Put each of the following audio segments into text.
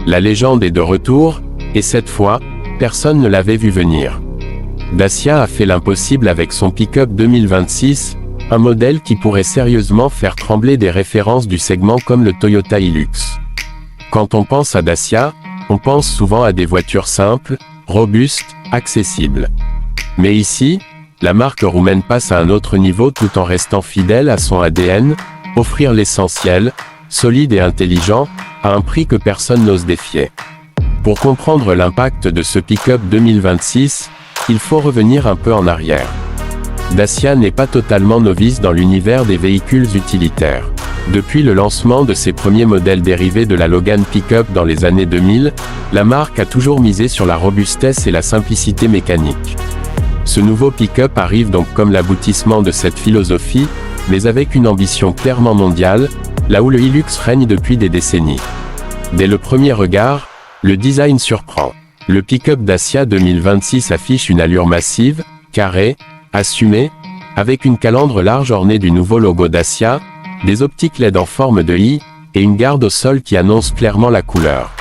La légende est de retour, et cette fois, personne ne l'avait vu venir. Dacia a fait l'impossible avec son pick-up 2026, un modèle qui pourrait sérieusement faire trembler des références du segment comme le Toyota Hilux. Quand on pense à Dacia, on pense souvent à des voitures simples, robustes, accessibles. Mais ici, la marque roumaine passe à un autre niveau tout en restant fidèle à son ADN, offrir l'essentiel, solide et intelligent, à un prix que personne n'ose défier. Pour comprendre l'impact de ce pick-up 2026, il faut revenir un peu en arrière. Dacia n'est pas totalement novice dans l'univers des véhicules utilitaires. Depuis le lancement de ses premiers modèles dérivés de la Logan Pick-up dans les années 2000, la marque a toujours misé sur la robustesse et la simplicité mécanique. Ce nouveau pick-up arrive donc comme l'aboutissement de cette philosophie, mais avec une ambition clairement mondiale, là où le Hilux règne depuis des décennies. Dès le premier regard, le design surprend. Le pick-up Dacia 2026 affiche une allure massive, carrée, assumée, avec une calandre large ornée du nouveau logo Dacia, des optiques LED en forme de I, et une garde au sol qui annonce clairement la couleur.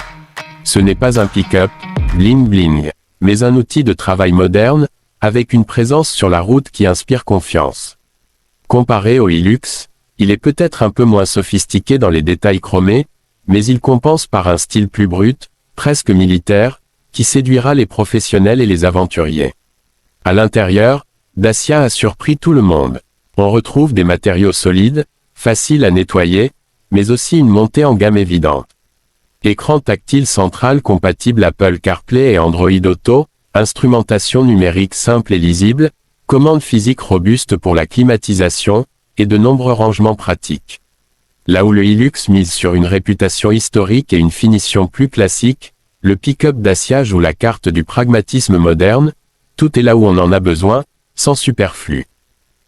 Ce n'est pas un pick-up, bling bling, mais un outil de travail moderne, avec une présence sur la route qui inspire confiance. Comparé au Hilux, il est peut-être un peu moins sophistiqué dans les détails chromés, mais il compense par un style plus brut, presque militaire, qui séduira les professionnels et les aventuriers. À l'intérieur, Dacia a surpris tout le monde. On retrouve des matériaux solides, faciles à nettoyer, mais aussi une montée en gamme évidente. Écran tactile central compatible Apple CarPlay et Android Auto, instrumentation numérique simple et lisible, commande physique robuste pour la climatisation, et de nombreux rangements pratiques. Là où le Hilux mise sur une réputation historique et une finition plus classique, le pick-up Dacia joue la carte du pragmatisme moderne, tout est là où on en a besoin, sans superflu.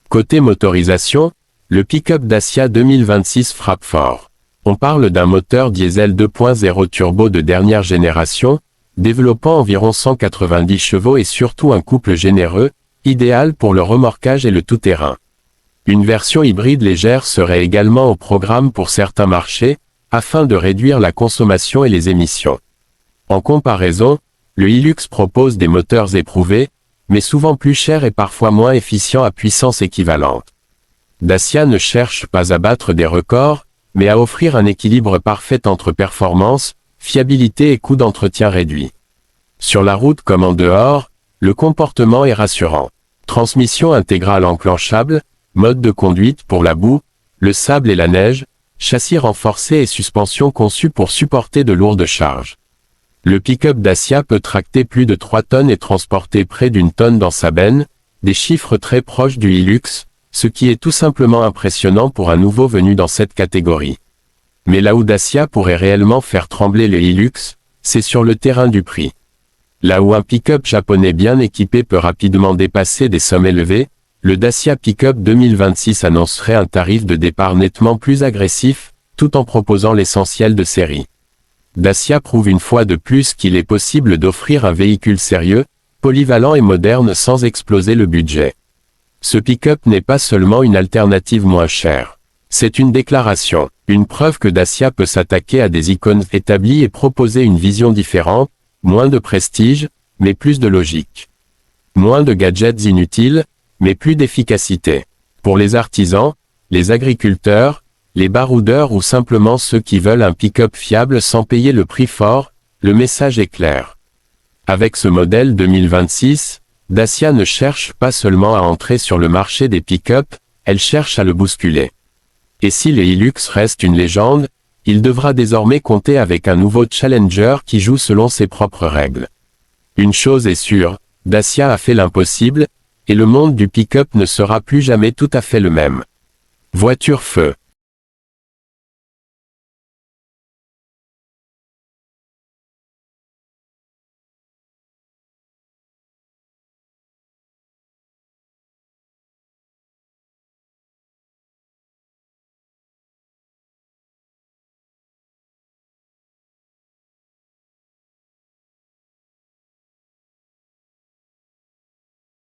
Côté motorisation, le pick-up Dacia 2026 frappe fort. On parle d'un moteur diesel 2.0 turbo de dernière génération, développant environ 190 chevaux et surtout un couple généreux, idéal pour le remorquage et le tout-terrain. Une version hybride légère serait également au programme pour certains marchés, afin de réduire la consommation et les émissions. En comparaison, le Hilux propose des moteurs éprouvés, mais souvent plus chers et parfois moins efficients à puissance équivalente. Dacia ne cherche pas à battre des records, mais à offrir un équilibre parfait entre performance, fiabilité et coût d'entretien réduit. Sur la route comme en dehors, le comportement est rassurant. Transmission intégrale enclenchable, mode de conduite pour la boue, le sable et la neige, châssis renforcé et suspension conçue pour supporter de lourdes charges. Le pick-up Dacia peut tracter plus de 3 tonnes et transporter près d'1 tonne dans sa benne, des chiffres très proches du Hilux, ce qui est tout simplement impressionnant pour un nouveau venu dans cette catégorie. Mais là où Dacia pourrait réellement faire trembler le Hilux, c'est sur le terrain du prix. Là où un pick-up japonais bien équipé peut rapidement dépasser des sommes élevées, le Dacia Pick-up 2026 annoncerait un tarif de départ nettement plus agressif, tout en proposant l'essentiel de série. Dacia prouve une fois de plus qu'il est possible d'offrir un véhicule sérieux, polyvalent et moderne sans exploser le budget. Ce pick-up n'est pas seulement une alternative moins chère. C'est une déclaration, une preuve que Dacia peut s'attaquer à des icônes établies et proposer une vision différente, moins de prestige, mais plus de logique. Moins de gadgets inutiles, mais plus d'efficacité. Pour les artisans, les agriculteurs, les baroudeurs ou simplement ceux qui veulent un pick-up fiable sans payer le prix fort, le message est clair. Avec ce modèle 2026, Dacia ne cherche pas seulement à entrer sur le marché des pick-up, elle cherche à le bousculer. Et si le Hilux reste une légende, il devra désormais compter avec un nouveau challenger qui joue selon ses propres règles. Une chose est sûre, Dacia a fait l'impossible, et le monde du pick-up ne sera plus jamais tout à fait le même. Voiture feu.